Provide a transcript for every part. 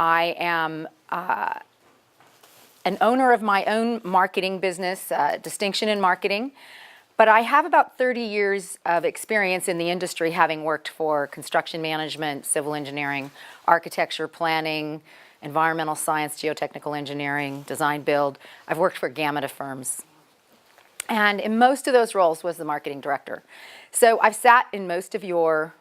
I am an owner of my own marketing business, Distinction in Marketing, but I have about 30 years of experience in the industry, having worked for construction management, civil engineering, architecture, planning, environmental science, geotechnical engineering, design build. I've worked for a gamut of firms. And in most of those roles was the marketing director. So I've sat in most of your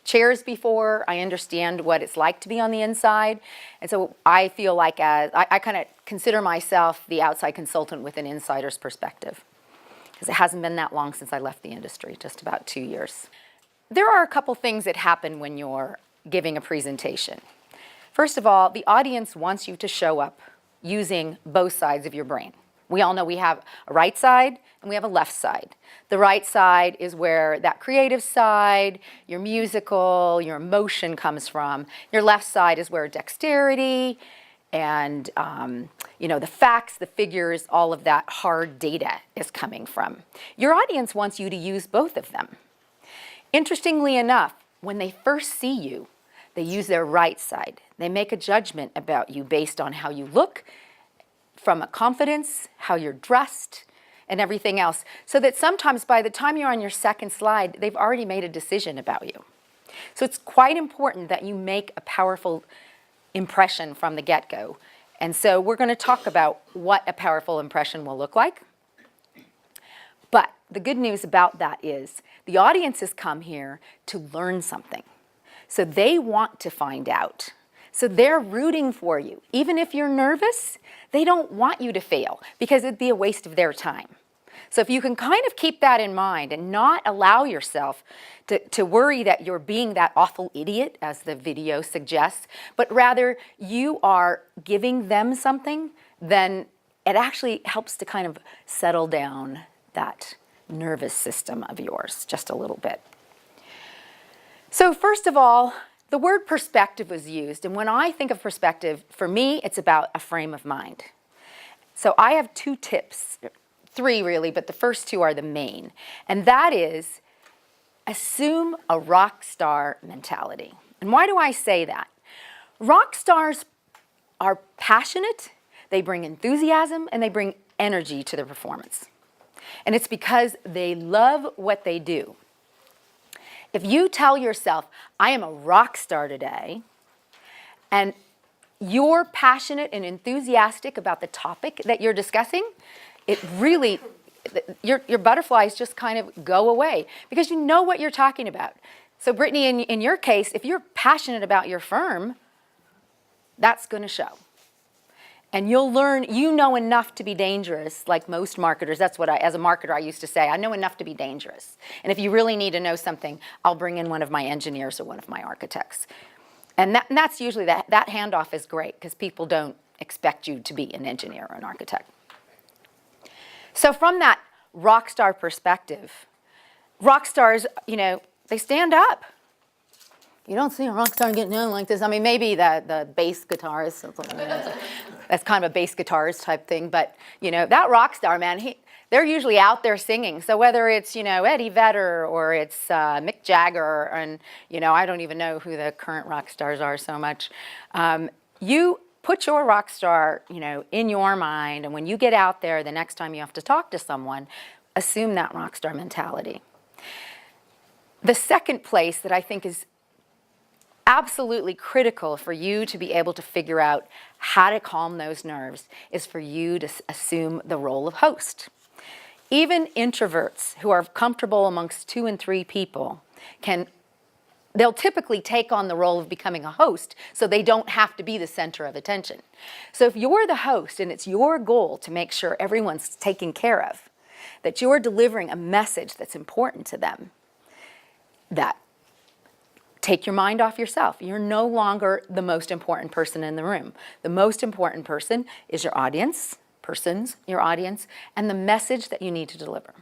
chairs before. I understand what it's like to be on the inside. And so I feel like I kind of consider myself the outside consultant with an insider's perspective, because it hasn't been that long since I left the industry, just about 2 years. There are a couple things that happen when you're giving a presentation. First of all, the audience wants you to show up using both sides of your brain. We all know we have a right side and we have a left side. The right side is where that creative side, your musical, your emotion comes from. Your left side is where dexterity and the facts, the figures, all of that hard data is coming from. Your audience wants you to use both of them. Interestingly enough, when they first see you, they use their right side. They make a judgment about you based on how you look, from a confidence, how you're dressed, and everything else. So that sometimes by the time you're on your second slide, they've already made a decision about you. So it's quite important that you make a powerful impression from the get-go. And so we're going to talk about what a powerful impression will look like. But the good news about that is the audience has come here to learn something. So they want to find out. So they're rooting for you. Even if you're nervous, they don't want you to fail because it'd be a waste of their time. So if you can kind of keep that in mind and not allow yourself to worry that you're being that awful idiot, as the video suggests, but rather you are giving them something, then it actually helps to kind of settle down that nervous system of yours just a little bit. So first of all, the word perspective was used, and when I think of perspective, for me, it's about a frame of mind. So I have 2 tips, 3 really, but the first 2 are the main, and that is assume a rock star mentality. And why do I say that? Rock stars are passionate, they bring enthusiasm, and they bring energy to their performance. And it's because they love what they do. If you tell yourself, I am a rock star today, and you're passionate and enthusiastic about the topic that you're discussing, it really, your butterflies just kind of go away because you know what you're talking about. So Brittany, in your case, if you're passionate about your firm, that's going to show. And you'll learn, you know enough to be dangerous, like most marketers. That's what as a marketer, I used to say, I know enough to be dangerous. And if you really need to know something, I'll bring in one of my engineers or one of my architects. And that's usually, that handoff is great because people don't expect you to be an engineer or an architect. So from that rock star perspective, rock stars, they stand up. You don't see a rock star getting down like this. I mean, maybe the bass guitarist, that's kind of a bass guitarist type thing, but that rock star, man, they're usually out there singing. So whether it's Eddie Vedder or it's Mick Jagger, and I don't even know who the current rock stars are so much. You put your rock star, in your mind, and when you get out there, the next time you have to talk to someone, assume that rock star mentality. The second place that I think is absolutely critical for you to be able to figure out how to calm those nerves is for you to assume the role of host. Even introverts who are comfortable amongst 2 and 3 people they'll typically take on the role of becoming a host so they don't have to be the center of attention. So if you're the host and it's your goal to make sure everyone's taken care of, that you're delivering a message that's important to them, that take your mind off yourself. You're no longer the most important person in the room. The most important person is your audience, your audience, and the message that you need to deliver.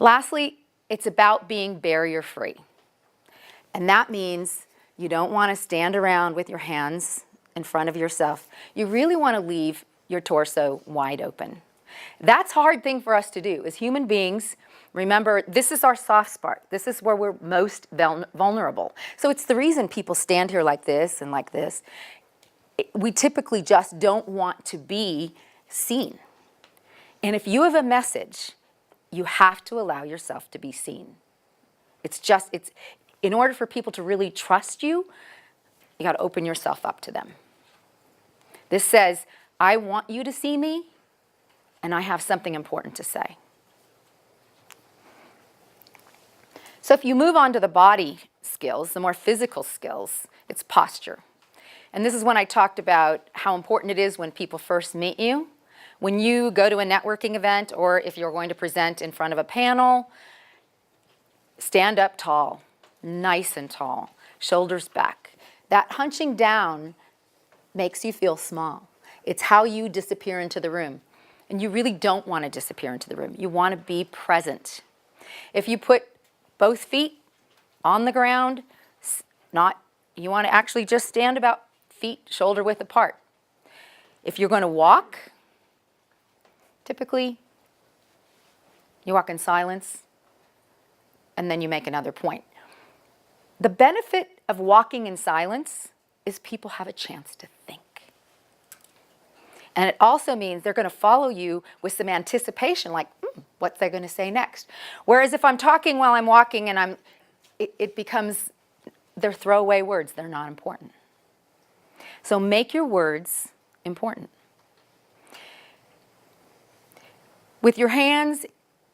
Lastly, it's about being barrier-free. And that means you don't want to stand around with your hands in front of yourself. You really want to leave your torso wide open. That's a hard thing for us to do. As human beings, Remember, this is our soft spot. This is where we're most vulnerable. So it's the reason people stand here like this and like this. We typically just don't want to be seen. And if you have a message, you have to allow yourself to be seen. It's in order for people to really trust you, you got to open yourself up to them. This says, I want you to see me, and I have something important to say. So if you move on to the body skills, the more physical skills, it's posture. And this is when I talked about how important it is when people first meet you. When you go to a networking event, or if you're going to present in front of a panel, stand up tall, nice and tall, shoulders back. That hunching down makes you feel small. It's how you disappear into the room. And you really don't want to disappear into the room. You want to be present. If you put both feet on the ground, you want to actually just stand about feet shoulder width apart. If you're going to walk, typically you walk in silence and then you make another point. The benefit of walking in silence is people have a chance to think. And it also means they're going to follow you with some anticipation, like, what's they going to say next? Whereas if I'm talking while I'm walking and it becomes, they're throwaway words, they're not important. So make your words important. With your hands,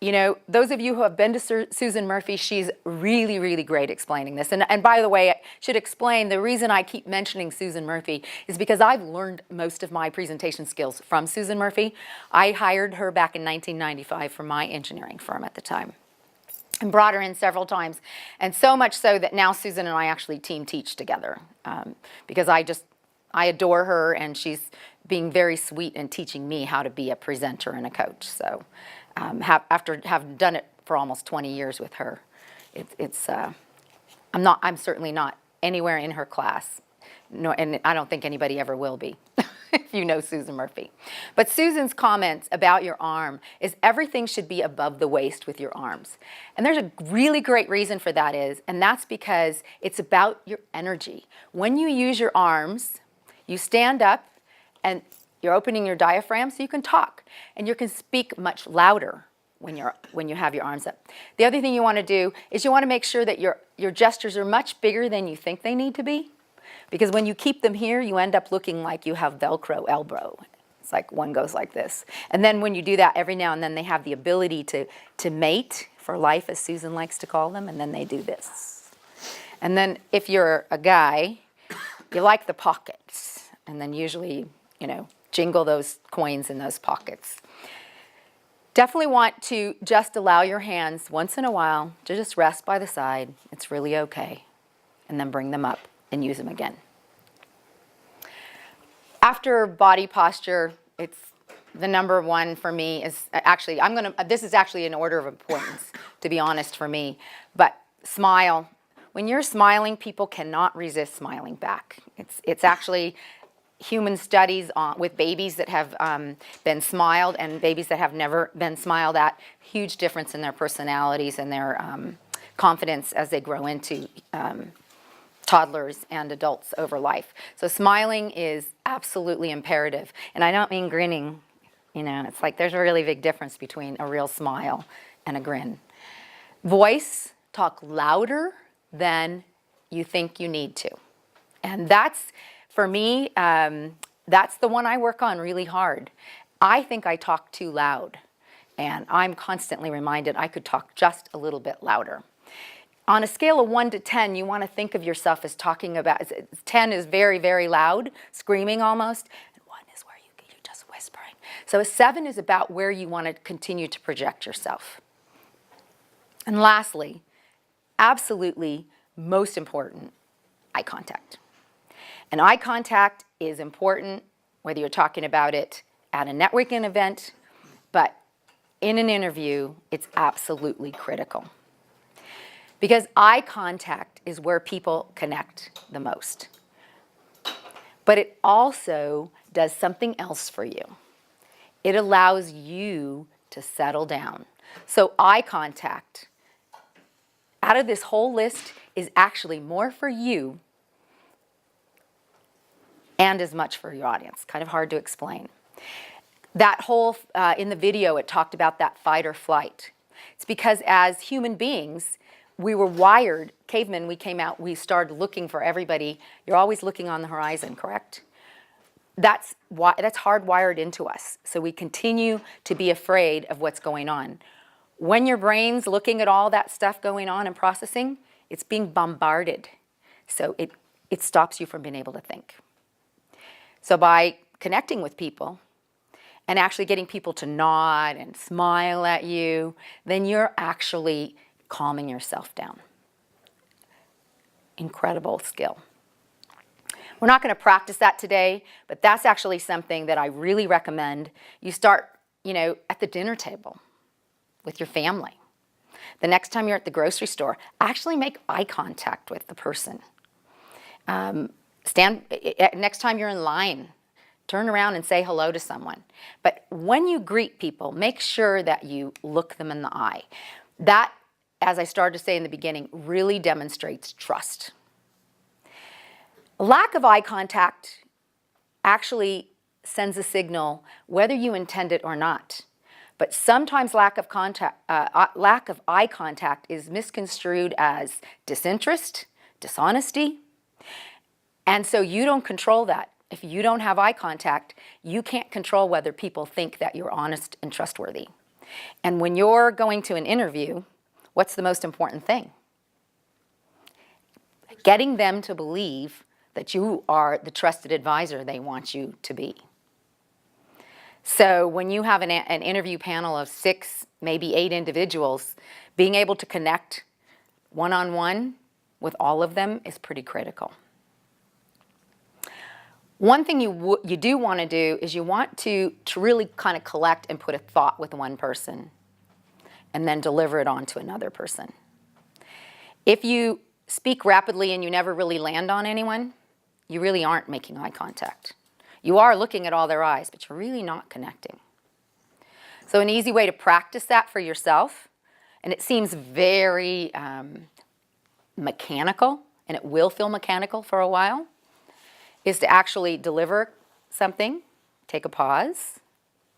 you know, those of you who have been to Susan Murphy, she's really, really great explaining this. And by the way, I should explain the reason I keep mentioning Susan Murphy is because I've learned most of my presentation skills from Susan Murphy. I hired her back in 1995 for my engineering firm at the time and brought her in several times. And so much so that now Susan and I actually team teach together because I adore her, and she's being very sweet and teaching me how to be a presenter and a coach. So after having done it for almost 20 years with her, I'm certainly not anywhere in her class, and I don't think anybody ever will be, if you know Susan Murphy. But Susan's comments about your arm is everything should be above the waist with your arms. And there's a really great reason for that and that's because it's about your energy. When you use your arms, you stand up and you're opening your diaphragm so you can talk, and you can speak much louder when you have your arms up. The other thing you want to do is you want to make sure that your gestures are much bigger than you think they need to be, because when you keep them here, you end up looking like you have Velcro elbow. It's like one goes like this. And then when you do that, every now and then they have the ability to mate for life, as Susan likes to call them, and then they do this. And then if you're a guy, you like the pockets, and then usually, jingle those coins in those pockets. Definitely want to just allow your hands once in a while to just rest by the side. It's really okay. And then bring them up and use them again. After body posture, it's the number one for me is actually, this is actually in order of importance, to be honest, for me. But smile. When you're smiling, people cannot resist smiling back. It's actually human studies with babies that have been smiled and babies that have never been smiled at, huge difference in their personalities and their confidence as they grow into toddlers and adults over life. So smiling is absolutely imperative. And I don't mean grinning, it's like there's a really big difference between a real smile and a grin. Voice, talk louder than you think you need to. And that's, for me, that's the one I work on really hard. I think I talk too loud, and I'm constantly reminded I could talk just a little bit louder. On a scale of 1 to 10, you want to think of yourself as talking about, 10 is very, very loud, screaming almost, and 1 is where you're just whispering. So a 7 is about where you want to continue to project yourself. And lastly, absolutely most important, eye contact. And eye contact is important whether you're talking about it at a networking event, but in an interview, it's absolutely critical. Because eye contact is where people connect the most. But it also does something else for you. It allows you to settle down. So eye contact, out of this whole list, is actually more for you and as much for your audience. Kind of hard to explain. That whole, in the video, it talked about that fight or flight. It's because as human beings, we were wired, cavemen, we came out, we started looking for everybody. You're always looking on the horizon, correct? That's hardwired into us. So we continue to be afraid of what's going on. When your brain's looking at all that stuff going on and processing, it's being bombarded. So it stops you from being able to think. So by connecting with people and actually getting people to nod and smile at you, then you're actually calming yourself down. Incredible skill. We're not going to practice that today, but that's actually something that I really recommend. You start, at the dinner table with your family. The next time you're at the grocery store, actually make eye contact with the person. Next time you're in line, turn around and say hello to someone. But when you greet people, make sure that you look them in the eye. That, as I started to say in the beginning, really demonstrates trust. Lack of eye contact actually sends a signal whether you intend it or not. But sometimes lack of eye contact is misconstrued as disinterest, dishonesty. And so you don't control that. If you don't have eye contact, you can't control whether people think that you're honest and trustworthy. And when you're going to an interview, what's the most important thing? Getting them to believe that you are the trusted advisor they want you to be. So when you have an interview panel of 6, maybe 8 individuals, being able to connect one-on-one with all of them is pretty critical. One thing you do want to do is you want to really kind of collect and put a thought with one person and then deliver it on to another person. If you speak rapidly and you never really land on anyone, you really aren't making eye contact. You are looking at all their eyes, but you're really not connecting. So an easy way to practice that for yourself, and it seems very mechanical, and it will feel mechanical for a while, is to actually deliver something, take a pause,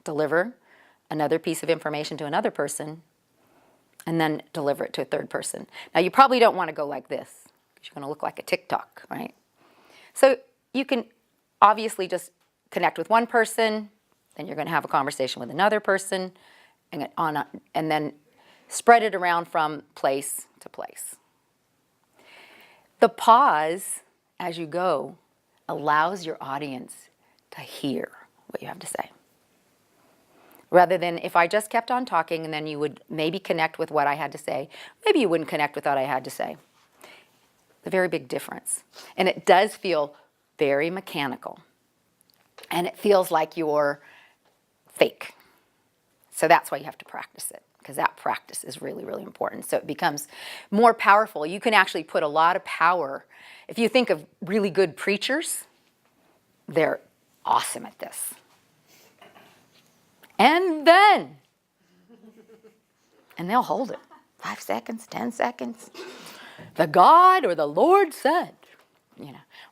deliver another piece of information to another person, and then deliver it to a third person. Now, you probably don't want to go like this, because you're going to look like a TikTok, right? So you can obviously just connect with one person, then you're going to have a conversation with another person, and then spread it around from place to place. The pause as you go allows your audience to hear what you have to say. Rather than if I just kept on talking and then you would maybe connect with what I had to say, maybe you wouldn't connect with what I had to say. A very big difference. And it does feel very mechanical. And it feels like you're fake. So that's why you have to practice it, because that practice is really, really important. So it becomes more powerful. You can actually put a lot of power. If you think of really good preachers, they're awesome at this. And they'll hold it. 5 seconds, 10 seconds. The God or the Lord said,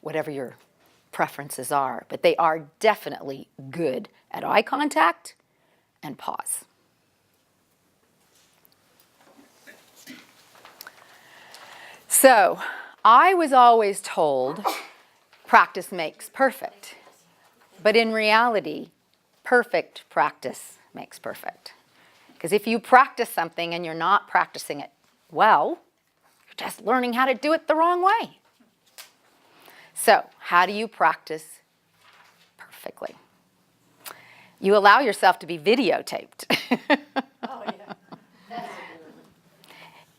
whatever your preferences are. But they are definitely good at eye contact and pause. So I was always told practice makes perfect. But in reality, perfect practice makes perfect. Because if you practice something and you're not practicing it well, you're just learning how to do it the wrong way. So, how do you practice perfectly? You allow yourself to be videotaped. Oh, yeah.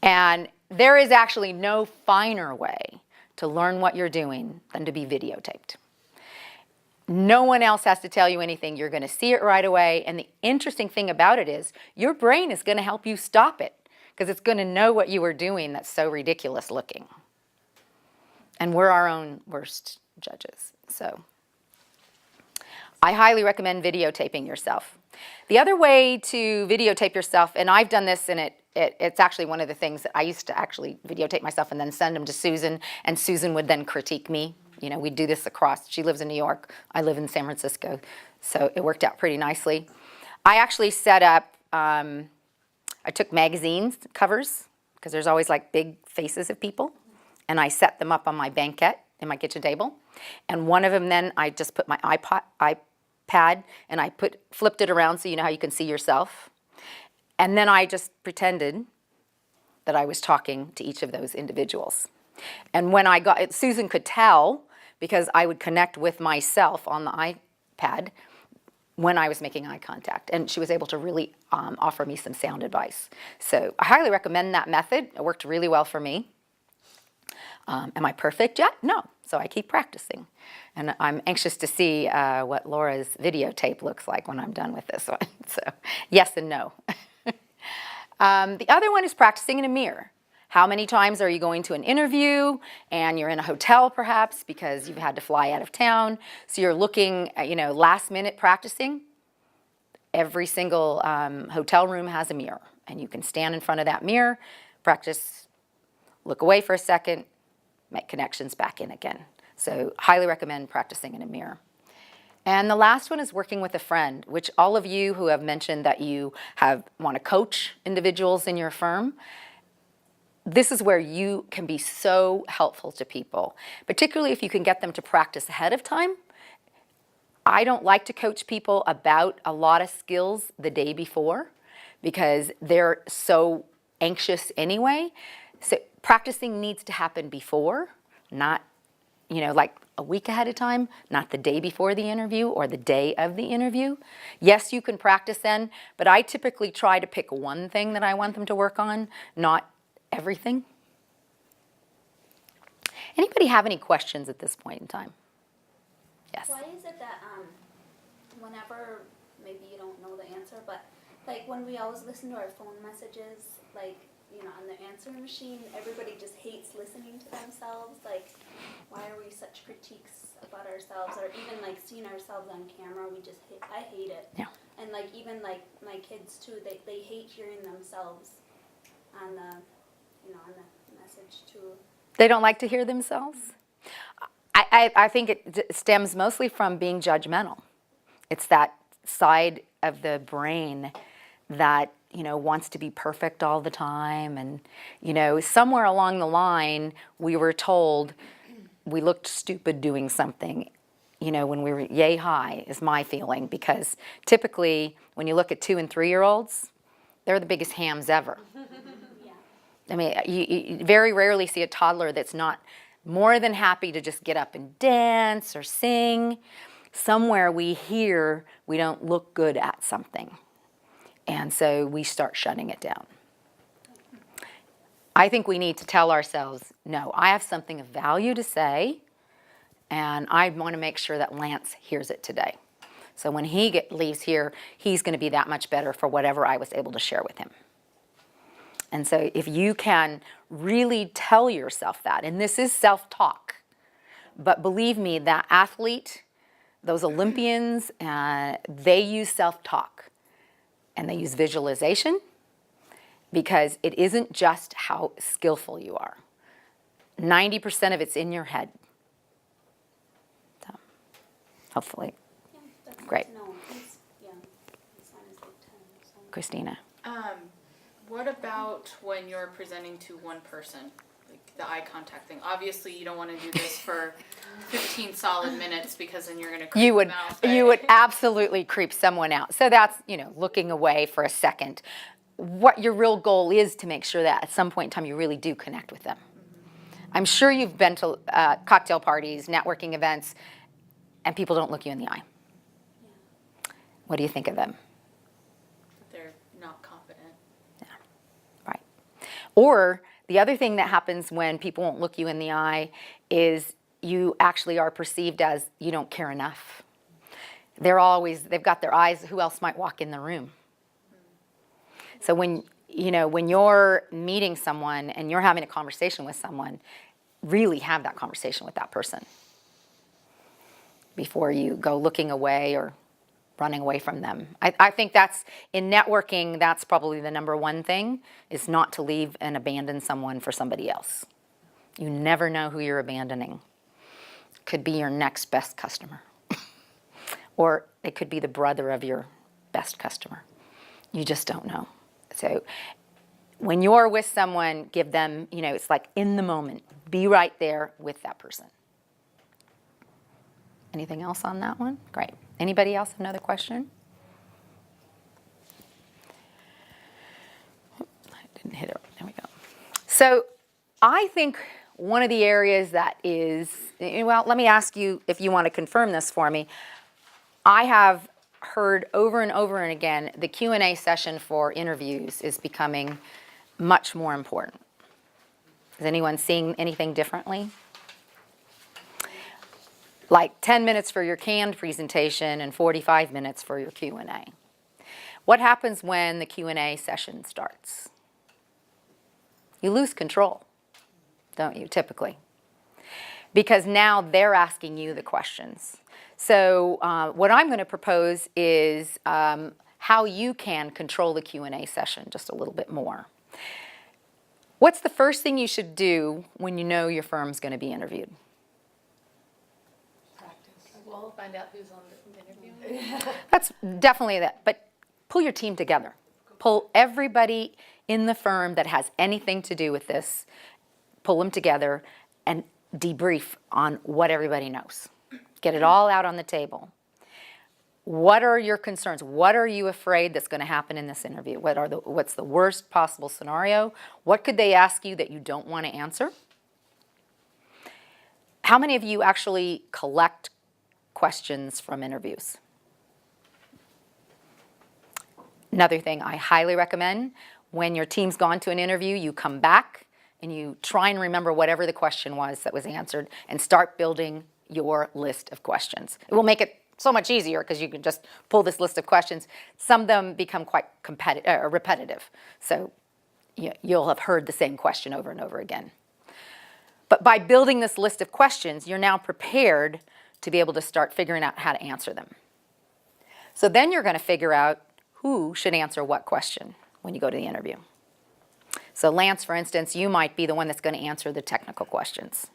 And there is actually no finer way to learn what you're doing than to be videotaped. No one else has to tell you anything. You're going to see it right away. And the interesting thing about it is your brain is going to help you stop it, because it's going to know what you were doing that's so ridiculous looking. And we're our own worst judges. So I highly recommend videotaping yourself. The other way to videotape yourself, and I've done this, and it's actually one of the things that I used to actually videotape myself and then send them to Susan, and Susan would then critique me. You know, we'd do this across. She lives in New York. I live in San Francisco. So it worked out pretty nicely. I actually set up, I took magazines covers, because there's always like big faces of people, and I set them up on my banquette in my kitchen table. And one of them then I just put my iPad and I flipped it around so you know how you can see yourself. And then I just pretended that I was talking to each of those individuals. And when I got, Susan could tell because I would connect with myself on the iPad when I was making eye contact. And she was able to really offer me some sound advice. So I highly recommend that method. It worked really well for me. Am I perfect yet? No. So I keep practicing. And I'm anxious to see what Laura's videotape looks like when I'm done with this one. So yes and no. The other one is practicing in a mirror. How many times are you going to an interview and you're in a hotel perhaps because you've had to fly out of town? So you're looking at, last minute practicing. Every single hotel room has a mirror, and you can stand in front of that mirror, practice, look away for a second, make connections back in again. So highly recommend practicing in a mirror. And the last one is working with a friend, which all of you who have mentioned that you want to coach individuals in your firm, this is where you can be so helpful to people, particularly if you can get them to practice ahead of time. I don't like to coach people about a lot of skills the day before because they're so anxious anyway. So practicing needs to happen before, not, like a week ahead of time, not the day before the interview or the day of the interview. Yes, you can practice then, but I typically try to pick one thing that I want them to work on, not everything. Anybody have any questions at this point in time? Yes. Why is it that whenever, maybe you don't know the answer, but like when we always listen to our phone messages, like, on the answering machine, everybody just hates listening to themselves. Like, why are we such critiques about ourselves, or even like seeing ourselves on camera? I hate it. Yeah. And like even like my kids too, they hate hearing themselves on the, on the message too. They don't like to hear themselves? I think it stems mostly from being judgmental. It's that side of the brain that, wants to be perfect all the time. And, somewhere along the line, we were told we looked stupid doing something, when we were yay high, is my feeling. Because typically, when you look at 2- and 3-year-olds, they're the biggest hams ever. I mean, you very rarely see a toddler that's not more than happy to just get up and dance or sing. Somewhere we hear we don't look good at something. And so we start shutting it down. I think we need to tell ourselves, no, I have something of value to say, and I want to make sure that Lance hears it today. So when he leaves here, he's going to be that much better for whatever I was able to share with him. And so if you can really tell yourself that, and this is self-talk, but believe me, that athlete, those Olympians, they use self-talk. And they use visualization because it isn't just how skillful you are. 90% of it's in your head. So, hopefully. Yeah, that's Great. No, his son is like 10. So. Christina. What about when you're presenting to one person, like the eye contact thing? Obviously, you don't want to do this for 15 solid minutes because then you're going to creep them out. You would absolutely creep someone out. So that's, looking away for a second. What your real goal is to make sure that at some point in time you really do connect with them. I'm sure you've been to cocktail parties, networking events, and people don't look you in the eye. Yeah. What do you think of them? They're not confident. Yeah, right. Or the other thing that happens when people won't look you in the eye is you actually are perceived as you don't care enough. They've got their eyes, who else might walk in the room? So when you're meeting someone and you're having a conversation with someone, really have that conversation with that person before you go looking away or running away from them. I think that's, in networking, that's probably the number one thing, is not to leave and abandon someone for somebody else. You never know who you're abandoning. Could be your next best customer. Or it could be the brother of your best customer. You just don't know. So when you're with someone, give them, it's like in the moment. Be right there with that person. Anything else on that one? Great. Anybody else have another question? I didn't hit it. There we go. So I think one of the areas that is, well, let me ask you if you want to confirm this for me. I have heard over and over and again, the Q&A session for interviews is becoming much more important. Is anyone seeing anything differently? Like 10 minutes for your canned presentation and 45 minutes for your Q&A. What happens when the Q&A session starts? You lose control, don't you, typically? Because now they're asking you the questions. So what I'm going to propose is how you can control the Q&A session just a little bit more. What's the first thing you should do when you know your firm's going to be interviewed? We'll find out who's on the interview. That's definitely that. But pull your team together. Pull everybody in the firm that has anything to do with this. Pull them together and debrief on what everybody knows. Get it all out on the table. What are your concerns? What are you afraid that's going to happen in this interview? What's the worst possible scenario? What could they ask you that you don't want to answer? How many of you actually collect questions from interviews? Another thing I highly recommend, when your team's gone to an interview, you come back and you try and remember whatever the question was that was answered and start building your list of questions. It will make it so much easier because you can just pull this list of questions. Some of them become quite repetitive. So you'll have heard the same question over and over again. But by building this list of questions, you're now prepared to be able to start figuring out how to answer them. So then you're going to figure out who should answer what question when you go to the interview. So Lance, for instance, you might be the one that's going to answer the technical questions.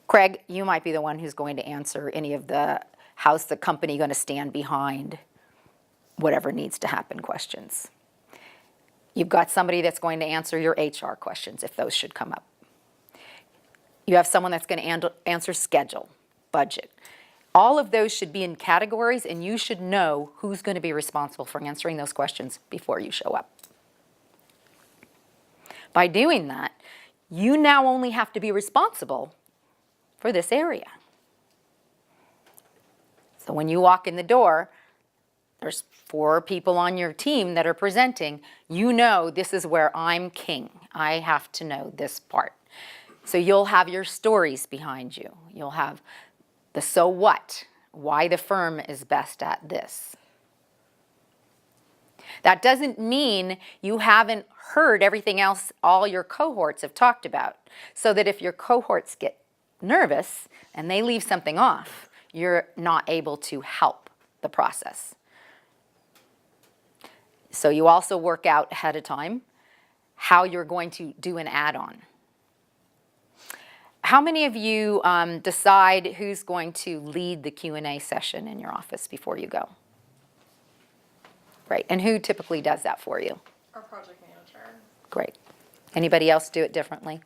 Craig, you might be the one who's going to answer any of the how's the company going to stand behind whatever needs to happen questions. You've got somebody that's going to answer your HR questions if those should come up. You have someone that's going to answer schedule, budget. All of those should be in categories, and you should know who's going to be responsible for answering those questions before you show up. By doing that, you now only have to be responsible for this area. So when you walk in the door, there's 4 people on your team that are presenting. You know this is where I'm king. I have to know this part. So you'll have your stories behind you. You'll have the so what, why the firm is best at this. That doesn't mean you haven't heard everything else all your cohorts have talked about, so that if your cohorts get nervous and they leave something off, you're not able to help the process. So you also work out ahead of time how you're going to do an add-on. How many of you decide who's going to lead the Q&A session in your office before you go? Right, and who typically does that for you? Our project manager. Great. Anybody else do it differently?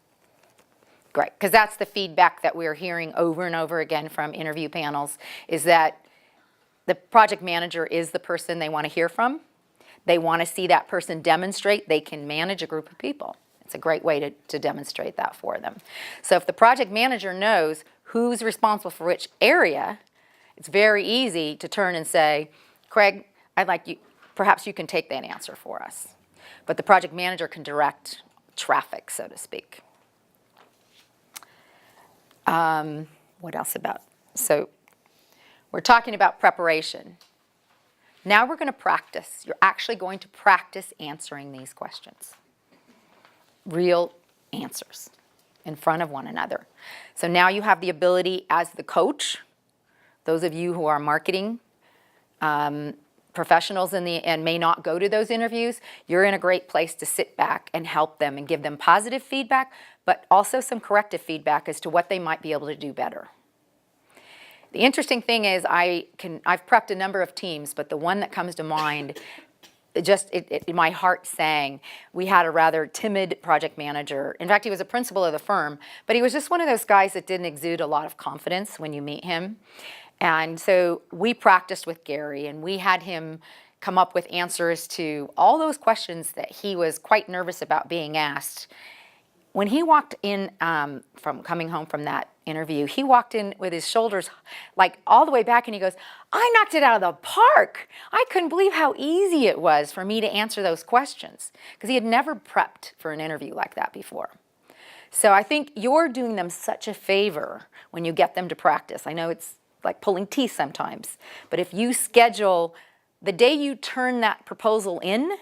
Great, because that's the feedback that we're hearing over and over again from interview panels, is that the project manager is the person they want to hear from. They want to see that person demonstrate they can manage a group of people. It's a great way to demonstrate that for them. So if the project manager knows who's responsible for which area, it's very easy to turn and say, Craig, I'd like you, perhaps you can take that answer for us. But the project manager can direct traffic, so to speak. What else about? So we're talking about preparation. Now we're going to practice. You're actually going to practice answering these questions. Real answers in front of one another. So now you have the ability as the coach, those of you who are marketing, professionals and may not go to those interviews, you're in a great place to sit back and help them and give them positive feedback, but also some corrective feedback as to what they might be able to do better. The interesting thing is I've prepped a number of teams, but the one that comes to mind, my heart sang. We had a rather timid project manager. In fact, he was a principal of the firm, but he was just one of those guys that didn't exude a lot of confidence when you meet him. And so we practiced with Gary, and we had him come up with answers to all those questions that he was quite nervous about being asked. When he walked in from coming home from that interview, he walked in with his shoulders like all the way back, and he goes, "I knocked it out of the park. I couldn't believe how easy it was for me to answer those questions," because he had never prepped for an interview like that before. So I think you're doing them such a favor when you get them to practice. I know it's like pulling teeth sometimes, but if you schedule the day you turn that proposal in,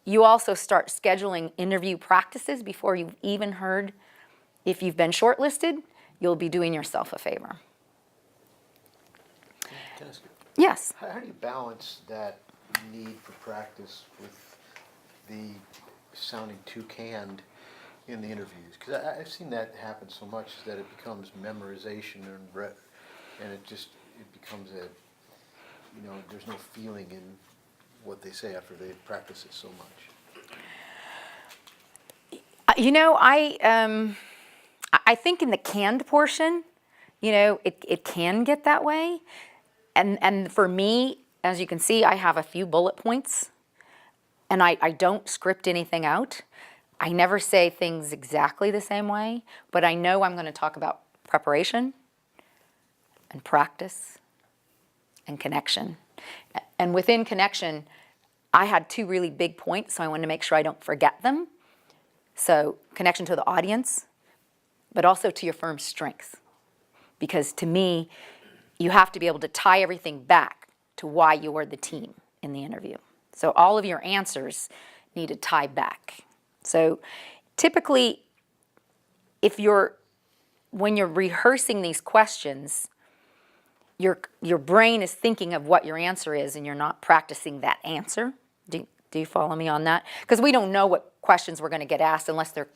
you also start scheduling interview practices before you've even heard if you've been shortlisted. You'll be doing yourself a favor. Can I ask you, Yes. how do you balance that need for practice with the sounding too canned in the interviews? Because I've seen that happen so much that it becomes memorization and it becomes there's no feeling in what they say after they practice it so much. I think in the canned portion, it can get that way. And for me, as you can see, I have a few bullet points, and I don't script anything out. I never say things exactly the same way, but I know I'm going to talk about preparation and practice and connection. And within connection, I had two really big points, so I wanted to make sure I don't forget them. So connection to the audience, but also to your firm's strengths. Because to me, you have to be able to tie everything back to why you were the team in the interview. So all of your answers need to tie back. So typically, when you're rehearsing these questions, your brain is thinking of what your answer is, and you're not practicing that answer. Do you follow me on that? Because we don't know what questions we're going to get asked unless they're,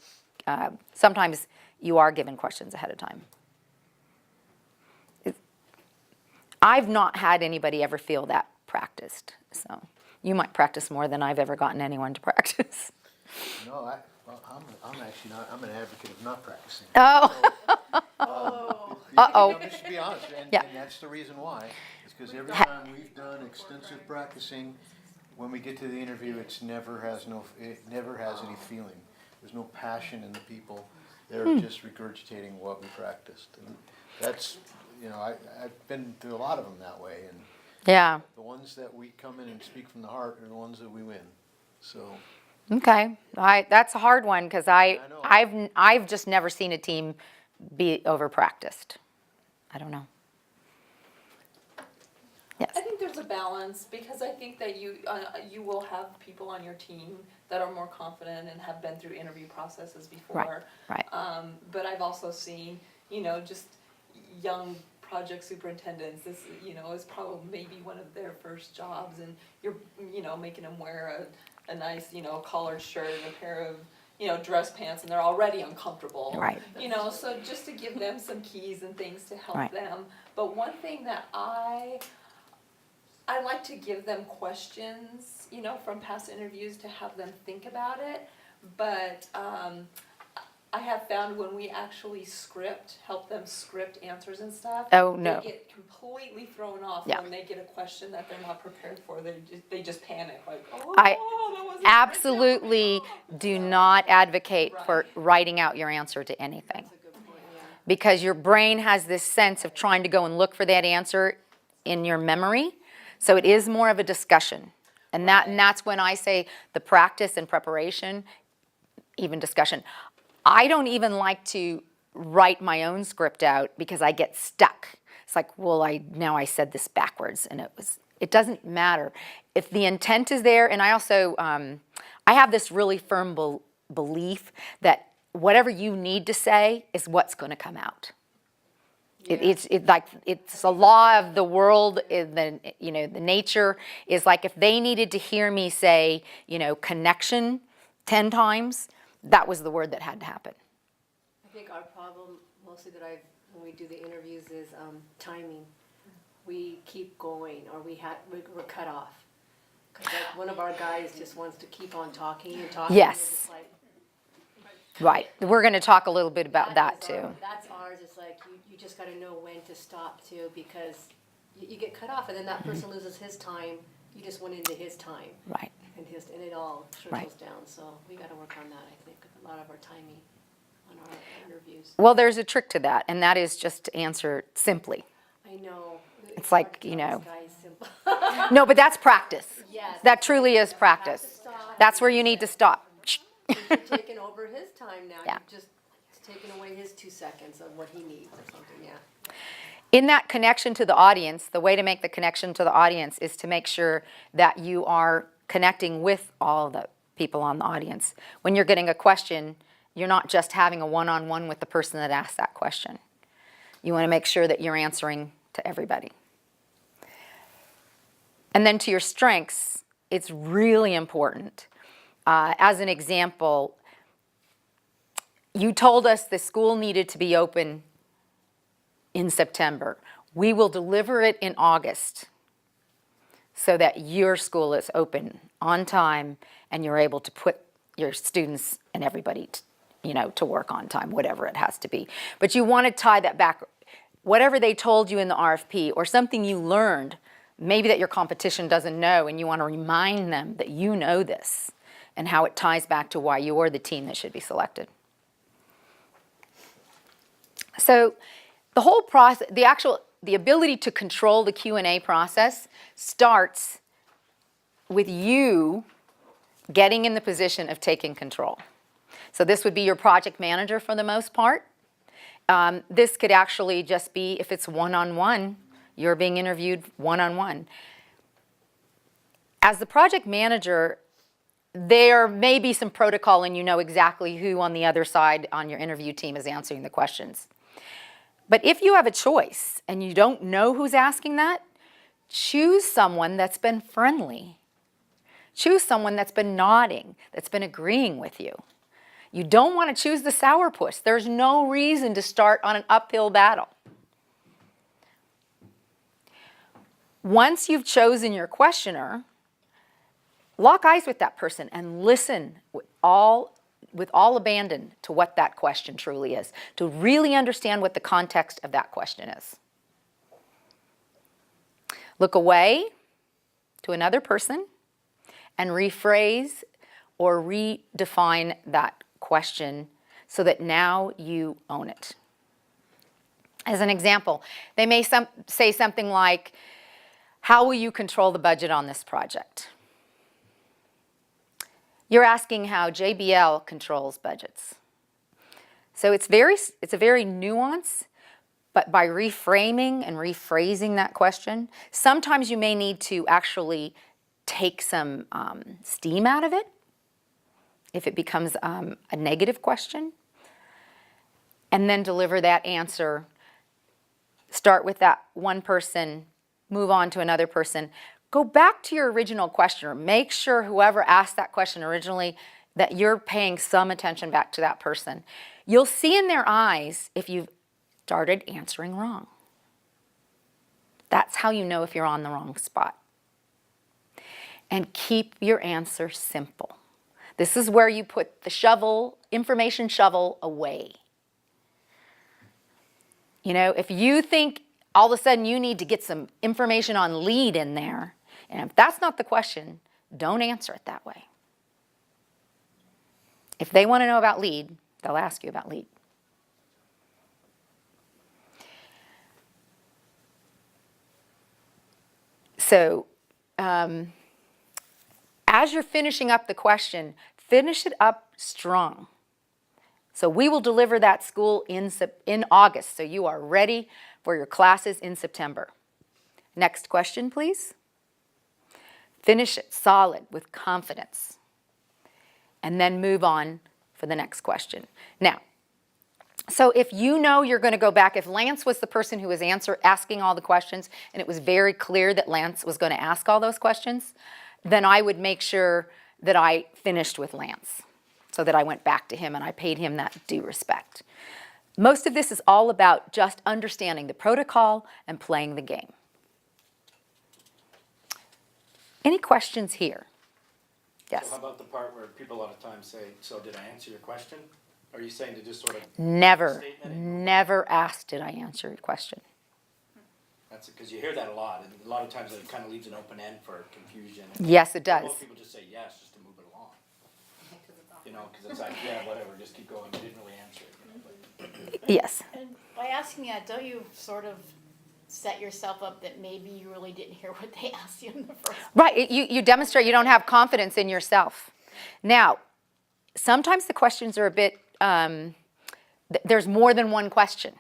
sometimes you are given questions ahead of time. I've not had anybody ever feel that practiced, so you might practice more than I've ever gotten anyone to practice. No, I'm actually not. I'm an advocate of not practicing. Oh. Uh-oh. Just to be honest, and that's the reason why. It's because every time we've done extensive practicing, when we get to the interview, it never has any feeling. There's no passion in the people. They're just regurgitating what we practiced, and that's I've been through a lot of them that way, and the ones that we come in and speak from the heart are the ones that we win. So. Okay, that's a hard one because I've just never seen a team be over practiced. I don't know. Yes. I think there's a balance because I think that you will have people on your team that are more confident and have been through interview processes before. Right. But I've also seen just young project superintendents. This is probably maybe one of their first jobs, and you're making them wear a nice collared shirt and a pair of dress pants, and they're already uncomfortable. Right. So just to give them some keys and things to help Right. them. But one thing that I like to give them questions, from past interviews to have them think about it. But I have found when we actually help them script answers and stuff. Oh, no. They get completely thrown off Yeah. when they get a question that they're not prepared for. They just panic like, I that wasn't absolutely do not advocate for writing out your answer to anything. That's a good point, yeah. Because your brain has this sense of trying to go and look for that answer in your memory. So it is more of a discussion. And that's when I say the practice and preparation, even discussion. I don't even like to write my own script out because I get stuck. It's like, well, I said this backwards, and it doesn't matter. If the intent is there, and I also, I have this really firm belief that whatever you need to say is what's going to come out. It's a law of the world. The nature is like if they needed to hear me say, connection 10 times, that was the word that had to happen. I think our problem mostly when we do the interviews is timing. We keep going, or we're cut off. Because like one of our guys just wants to keep on talking and talking. Yes. And it's like, Right. We're going to talk a little bit about that too. That's ours. It's like you just got to know when to stop too, because you get cut off, and then that person loses his time. You just went into his time. Right. And it all trickles Right. down. So we got to work on that. I think a lot of our timing on our interviews. Well, there's a trick to that, and that is just to answer simply. I know. It's like, hard to tell this guy is simple. No, but that's practice. Yes. That truly is You have to practice. stop. That's where you need to stop. You're taking over his time now. Yeah. You've just taken away his 2 seconds of what he needs or something, yeah. In that connection to the audience, the way to make the connection to the audience is to make sure that you are connecting with all the people on the audience. When you're getting a question, you're not just having a one-on-one with the person that asked that question. You want to make sure that you're answering to everybody. And then to your strengths, it's really important. As an example, you told us the school needed to be open in September. We will deliver it in August so that your school is open on time and you're able to put your students and everybody to work on time, whatever it has to be. But you want to tie that back. Whatever they told you in the RFP or something you learned, maybe that your competition doesn't know, and you want to remind them that you know this and how it ties back to why you're the team that should be selected. So the whole process, the ability to control the Q&A process starts with you getting in the position of taking control. So this would be your project manager for the most part. This could actually just be, if it's one-on-one, you're being interviewed one-on-one. As the project manager, there may be some protocol and you know exactly who on the other side on your interview team is answering the questions. But if you have a choice and you don't know who's asking that, choose someone that's been friendly. Choose someone that's been nodding, that's been agreeing with you. You don't want to choose the sourpuss. There's no reason to start on an uphill battle. Once you've chosen your questioner, lock eyes with that person and listen with all abandon to what that question truly is, to really understand what the context of that question is. Look away to another person and rephrase or redefine that question so that now you own it. As an example, they may say something like, how will you control the budget on this project? You're asking how JBL controls budgets. So it's a very nuanced, but by reframing and rephrasing that question, sometimes you may need to actually take some steam out of it if it becomes a negative question, and then deliver that answer. Start with that one person, move on to another person. Go back to your original questioner. Make sure whoever asked that question originally that you're paying some attention back to that person. You'll see in their eyes if you've started answering wrong. That's how you know if you're on the wrong spot. And keep your answer simple. This is where you put the information shovel away. If you think all of a sudden you need to get some information on lead in there, and if that's not the question, don't answer it that way. If they want to know about lead, they'll ask you about lead. So, as you're finishing up the question, finish it up strong. So we will deliver that school in August, so you are ready for your classes in September. Next question, please. Finish it solid with confidence. And then move on for the next question. Now, So if you know you're going to go back, if Lance was the person who was asking all the questions, and it was very clear that Lance was going to ask all those questions, then I would make sure that I finished with Lance, so that I went back to him and I paid him that due respect. Most of this is all about just understanding the protocol and playing the game. Any questions here? Yes. So how about the part where people a lot of times say, so did I answer your question? Are you saying to just sort of? Never, Statement and- never asked, did I answer your question? That's because you hear that a lot, and a lot of times it kind of leaves an open end for confusion. And Yes, it does. Most people just say yes, just to move it along. You know, because it's like, yeah, whatever, just keep going, you didn't really answer it, you know, but. Yes. And by asking that, don't you sort of set yourself up that maybe you really didn't hear what they asked you in the first? Right, you demonstrate you don't have confidence in yourself. Now, sometimes the questions are a bit, there's more than one question.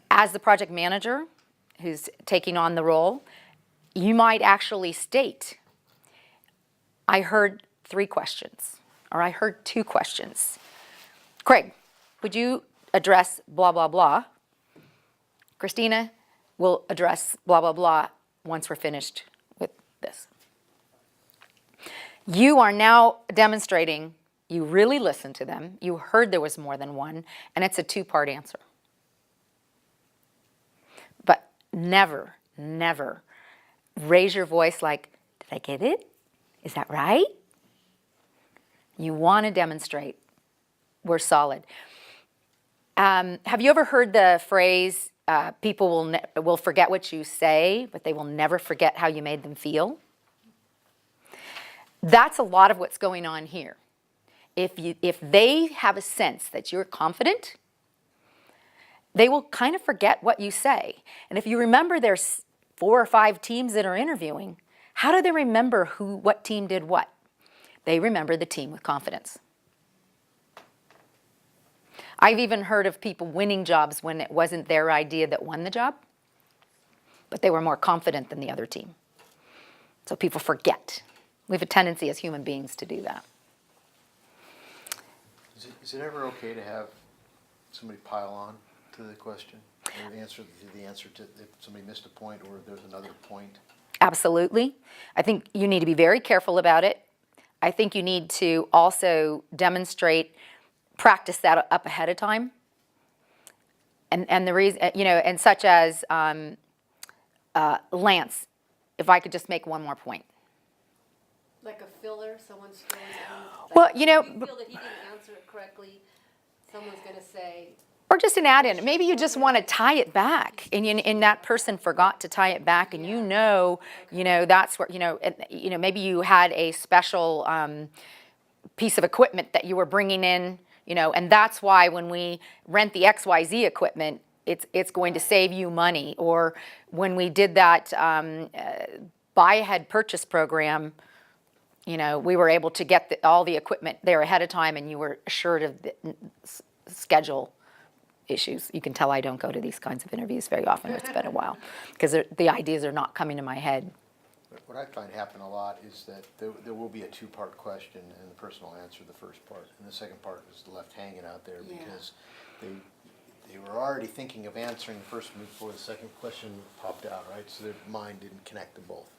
As the project manager who's taking on the role, you might actually state, I heard 3 questions, or I heard 2 questions. Craig, would you address blah, blah, blah? Christina will address blah, blah, blah once we're finished with this. You are now demonstrating you really listened to them, you heard there was more than one, and it's a 2-part answer. But never, never raise your voice like, did I get it? Is that right? You want to demonstrate we're solid. Have you ever heard the phrase, people will forget what you say, but they will never forget how you made them feel? That's a lot of what's going on here. If they have a sense that you're confident, they will kind of forget what you say. And if you remember there's 4 or 5 teams that are interviewing, how do they remember what team did what? They remember the team with confidence. I've even heard of people winning jobs when it wasn't their idea that won the job, but they were more confident than the other team. So people forget. We have a tendency as human beings to do that. Is it ever okay to have somebody pile on to the question? Or the answer to, if somebody missed a point or if there's another point? Absolutely. I think you need to be very careful about it. I think you need to also practice that up ahead of time. And the reason, and such as Lance, if I could just make one more point. Like a filler, someone's throwing down. Well, if you feel that he didn't answer it correctly, someone's gonna say. Or just an add-in. Maybe you just want to tie it back, and that person forgot to tie it back, and that's where maybe you had a special piece of equipment that you were bringing in, and that's why when we rent the XYZ equipment, it's going to save you money. Or when we did that buy ahead purchase program, we were able to get all the equipment there ahead of time, and you were assured of the schedule issues. You can tell I don't go to these kinds of interviews very often. It's been a while because the ideas are not coming to my head. What I find happen a lot is that there will be a 2-part question, and the person will answer the first part, and the second part is left hanging out there because they were already thinking of answering the first one before the second question popped out, right? So their mind didn't connect to both.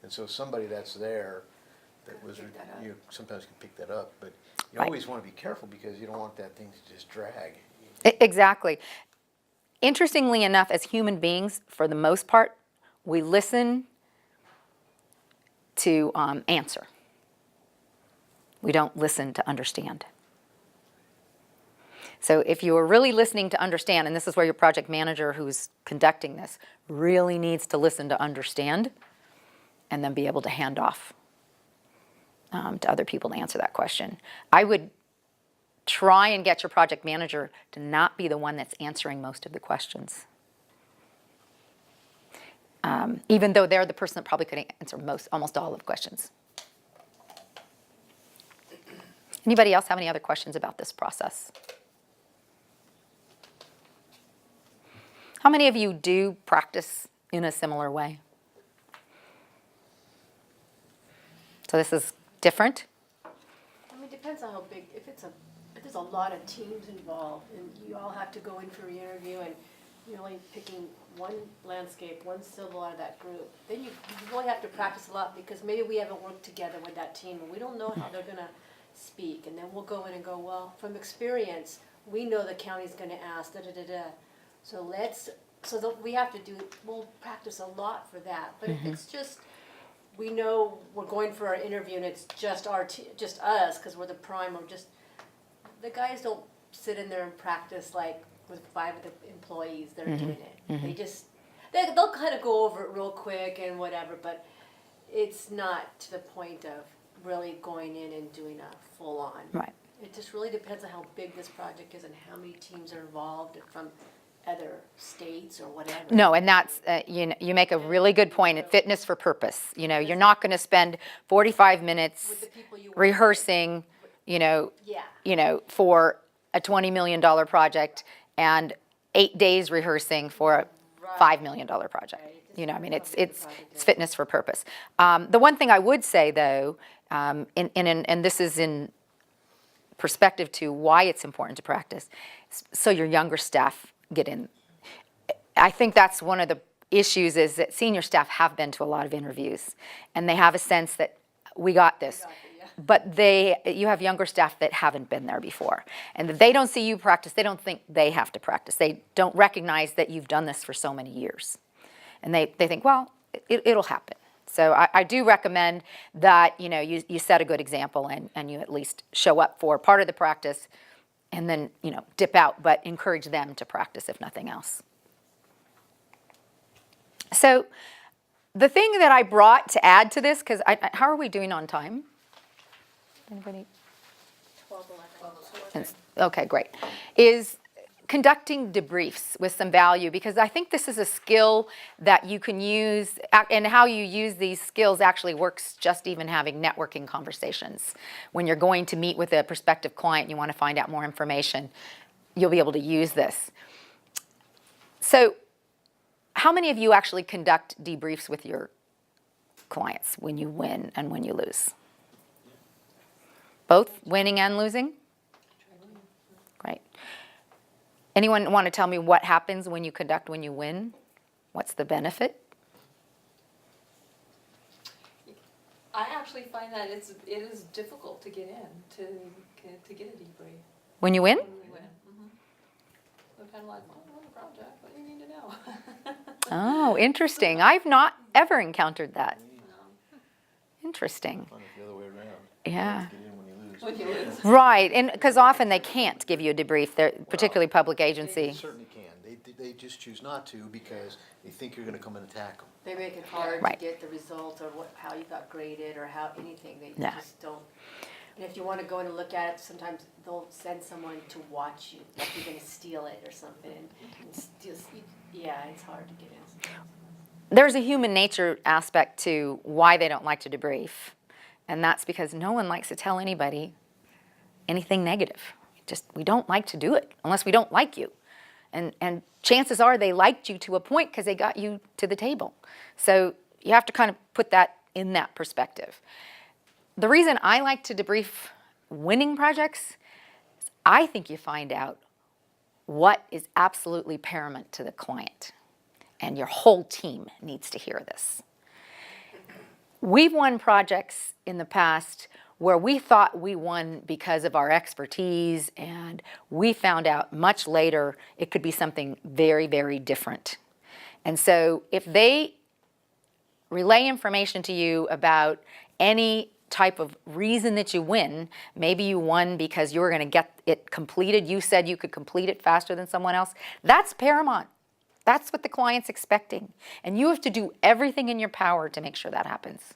And so somebody that's there that was, you sometimes can pick that up, but you Right. always want to be careful because you don't want that thing to just drag. Exactly. Interestingly enough, as human beings, for the most part, we listen to answer. We don't listen to understand. So if you are really listening to understand, and this is where your project manager who's conducting this really needs to listen to understand and then be able to hand off to other people to answer that question. I would try and get your project manager to not be the one that's answering most of the questions. Even though they're the person that probably could answer almost all of the questions. Anybody else have any other questions about this process? How many of you do practice in a similar way? So this is different? I mean, it depends on how big, if it's there's a lot of teams involved, and you all have to go in for an interview, and you're only picking one landscape, one civil out of that group. Then you really have to practice a lot, because maybe we haven't worked together with that team, and we don't know how they're gonna speak, and then we'll go in and go, well, from experience, we know the county's gonna ask, da-da-da-da. So that we have to do, we'll practice a lot for that, but if it's just, we know we're going for our interview and it's just just us, cause we're the prime, or just, the guys don't sit in there and practice like with 5 of the employees that are doing it. They just, they'll kind of go over it real quick and whatever, but it's not to the point of really going in and doing a full on. Right. It just really depends on how big this project is and how many teams are involved from other states or whatever. No, and that's, you make a really good point, fitness for purpose. You know, you're not gonna spend 45 minutes With the people you work with. rehearsing, Yeah. for a $20 million project and 8 days rehearsing for a $5 million project. Right, it just You know, I mean, depends it's how big the project is. fitness for purpose. The one thing I would say though, and this is in perspective to why it's important to practice, so your younger staff get in. I think that's one of the issues, is that senior staff have been to a lot of interviews and they have a sense that we got this. But you have younger staff that haven't been there before, and if they don't see you practice, they don't think they have to practice. They don't recognize that you've done this for so many years, and they think, well, it'll happen. So I do recommend that you set a good example and you at least show up for part of the practice, and then dip out, but encourage them to practice if nothing else. So the thing that I brought to add to this, because how are we doing on time? Anybody? 12:11. Okay, great. Is conducting debriefs with some value, because I think this is a skill that you can use, and how you use these skills actually works just even having networking conversations. When you're going to meet with a prospective client, you want to find out more information, you'll be able to use this. So how many of you actually conduct debriefs with your clients when you win and when you lose? Both winning and losing? Great. Anyone want to tell me what happens when you conduct when you win? What's the benefit? I actually find that it is difficult to get in, to get a debrief When you win? when we win. They're kind of like, well, I won the project, what do you need to know? Oh, interesting. I've not ever encountered that. Interesting. Fun if the other way around. Yeah. Get in when you lose. When you lose. Right, and because often they can't give you a debrief, they're particularly public They agency. certainly can. They just choose not to because they think you're gonna come and attack them. They make it hard Right. to get the results, or how you got graded, or how anything, they Yeah. just don't. And if you wanna go in and look at it, sometimes they'll send someone to watch you, like you're gonna steal it or something, and it's just, yeah, it's hard to get in. There's a human nature aspect to why they don't like to debrief, and that's because no one likes to tell anybody anything negative. We don't like to do it unless we don't like you. And chances are they liked you to a point because they got you to the table. So you have to kind of put that in that perspective. The reason I like to debrief winning projects is I think you find out what is absolutely paramount to the client. And your whole team needs to hear this. We've won projects in the past where we thought we won because of our expertise, and we found out much later it could be something very, very different. And so if they relay information to you about any type of reason that you win, maybe you won because you were going to get it completed, you said you could complete it faster than someone else, that's paramount. That's what the client's expecting. And you have to do everything in your power to make sure that happens.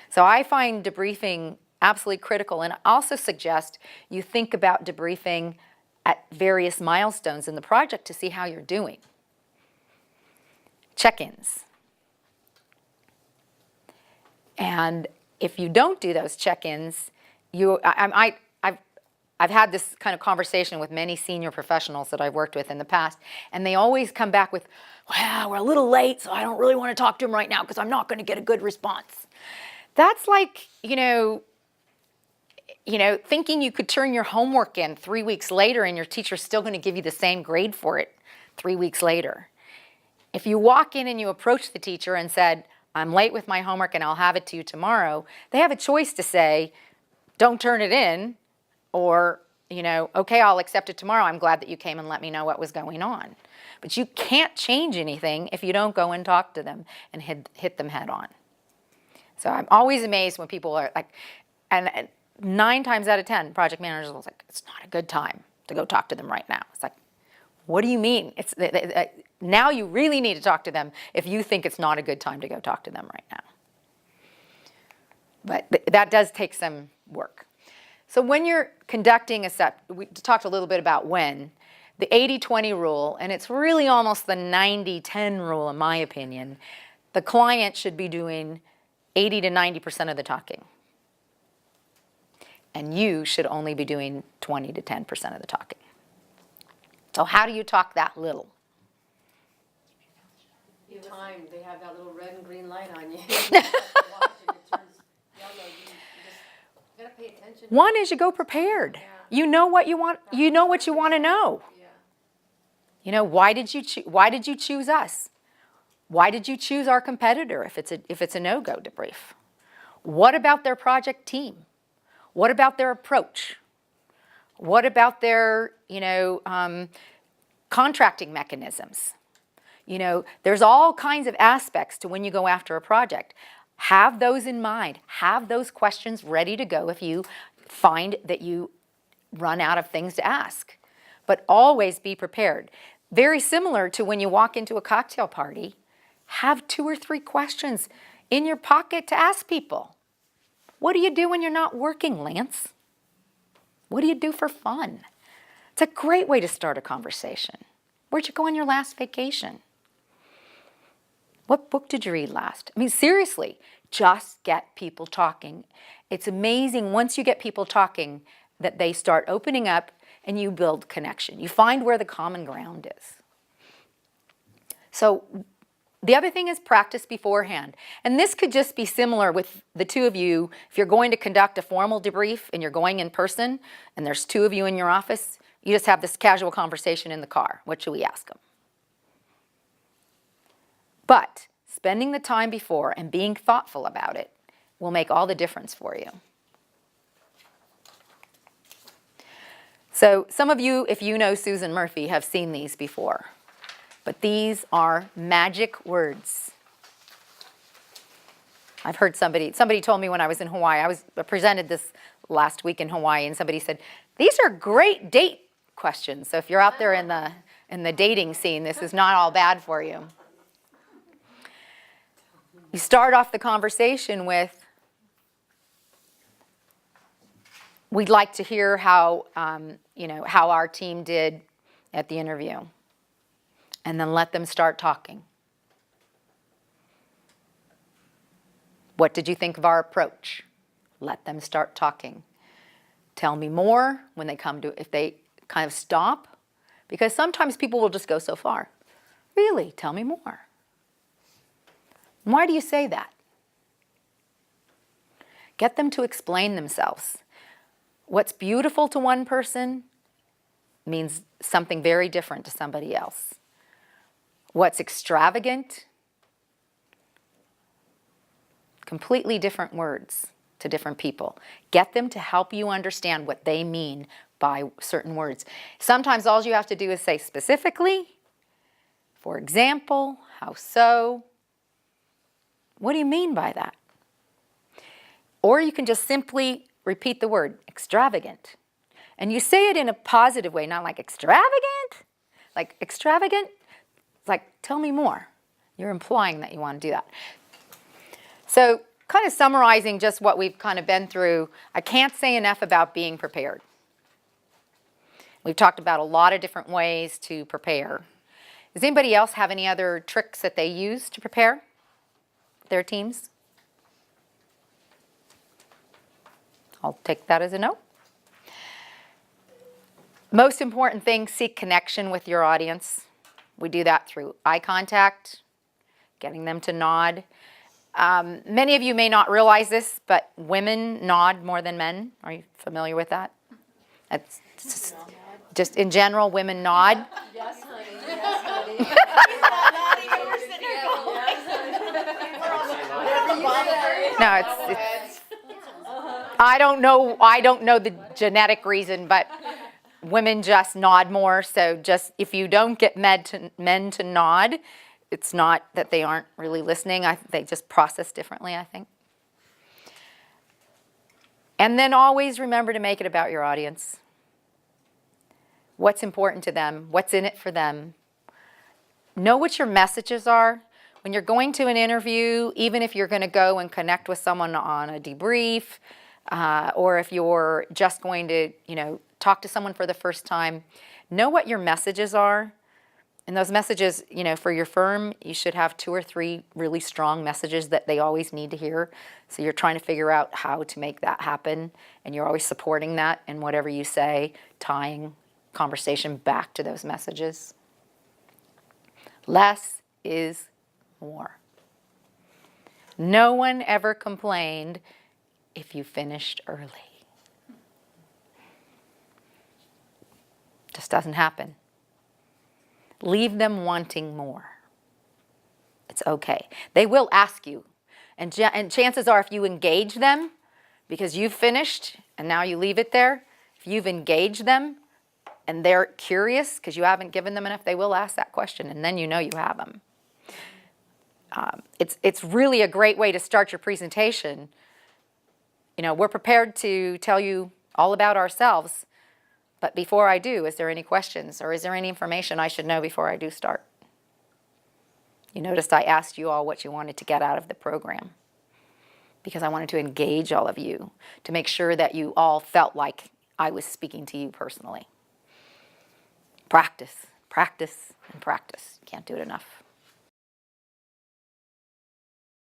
So I find debriefing absolutely critical, and I also suggest you think about debriefing at various milestones in the project to see how you're doing. Check-ins. And if you don't do those check-ins, I've had this kind of conversation with many senior professionals that I've worked with in the past, and they always come back with, well, we're a little late, so I don't really want to talk to him right now because I'm not going to get a good response. That's like, thinking you could turn your homework in 3 weeks later and your teacher's still going to give you the same grade for it 3 weeks later. If you walk in and you approach the teacher and said, I'm late with my homework and I'll have it to you tomorrow, they have a choice to say, don't turn it in, or, okay, I'll accept it tomorrow. I'm glad that you came and let me know what was going on. But you can't change anything if you don't go and talk to them and hit them head on. So I'm always amazed when people are like, and 9 times out of 10, project managers will say, it's not a good time to go talk to them right now. It's like, what do you mean? Now you really need to talk to them if you think it's not a good time to go talk to them right now. But that does take some work. So when you're conducting we talked a little bit about when, the 80-20 rule, and it's really almost the 90-10 rule in my opinion, the client should be doing 80 to 90% of the talking. And you should only be doing 20 to 10% of the talking. So how do you talk that little? Time, they have that little red and green light on you. Watch it, it turns yellow. You just gotta pay attention. One is you go prepared. Yeah. You know what you want. You know what you want to know. Yeah. Why did you choose us? Why did you choose our competitor if it's a no-go debrief? What about their project team? What about their approach? What about their contracting mechanisms? There's all kinds of aspects to when you go after a project. Have those in mind. Have those questions ready to go if you find that you run out of things to ask. But always be prepared. Very similar to when you walk into a cocktail party, have 2 or 3 questions in your pocket to ask people. What do you do when you're not working, Lance? What do you do for fun? It's a great way to start a conversation. Where'd you go on your last vacation? What book did you read last? I mean, seriously, just get people talking. It's amazing once you get people talking that they start opening up and you build connection. You find where the common ground is. So the other thing is practice beforehand. And this could just be similar with the 2 of you. If you're going to conduct a formal debrief and you're going in person and there's 2 of you in your office, you just have this casual conversation in the car. What should we ask them? But spending the time before and being thoughtful about it will make all the difference for you. So some of you, if you know Susan Murphy, have seen these before. But these are magic words. I've heard somebody told me when I was in Hawaii, I presented this last week in Hawaii, and somebody said, these are great date questions. So if you're out there in the dating scene, this is not all bad for you. You start off the conversation with, we'd like to hear how our team did at the interview. And then let them start talking. What did you think of our approach? Let them start talking. Tell me more when if they kind of stop, because sometimes people will just go so far. Really, tell me more. Why do you say that? Get them to explain themselves. What's beautiful to one person means something very different to somebody else. What's extravagant? Completely different words to different people. Get them to help you understand what they mean by certain words. Sometimes all you have to do is say specifically, for example, how so? What do you mean by that? Or you can just simply repeat the word, extravagant. And you say it in a positive way, not like extravagant. Like extravagant, like tell me more. You're implying that you want to do that. So kind of summarizing just what we've kind of been through, I can't say enough about being prepared. We've talked about a lot of different ways to prepare. Does anybody else have any other tricks that they use to prepare their teams? I'll take that as a no. Most important thing, seek connection with your audience. We do that through eye contact, getting them to nod. Many of you may not realize this, but women nod more than men. Are you familiar with that? That's just in general, women nod. Yes, honey, yes, honey. No, it's I don't know the genetic reason, but women just nod more. So just if you don't get men to nod, it's not that they aren't really listening. They just process differently, I think. And then always remember to make it about your audience. What's important to them? What's in it for them? Know what your messages are. When you're going to an interview, even if you're going to go and connect with someone on a debrief, or if you're just going to, talk to someone for the first time, know what your messages are. And those messages, for your firm, you should have 2 or 3 really strong messages that they always need to hear. So you're trying to figure out how to make that happen, and you're always supporting that in whatever you say, tying conversation back to those messages. Less is more. No one ever complained if you finished early. Just doesn't happen. Leave them wanting more. It's okay. They will ask you. And chances are if you engage them, because you've finished and now you leave it there, if you've engaged them and they're curious because you haven't given them enough, they will ask that question, and then you know you have them. It's really a great way to start your presentation. We're prepared to tell you all about ourselves, but before I do, is there any questions or is there any information I should know before I do start? You noticed I asked you all what you wanted to get out of the program because I wanted to engage all of you to make sure that you all felt like I was speaking to you personally. Practice, practice, and practice. You can't do it enough.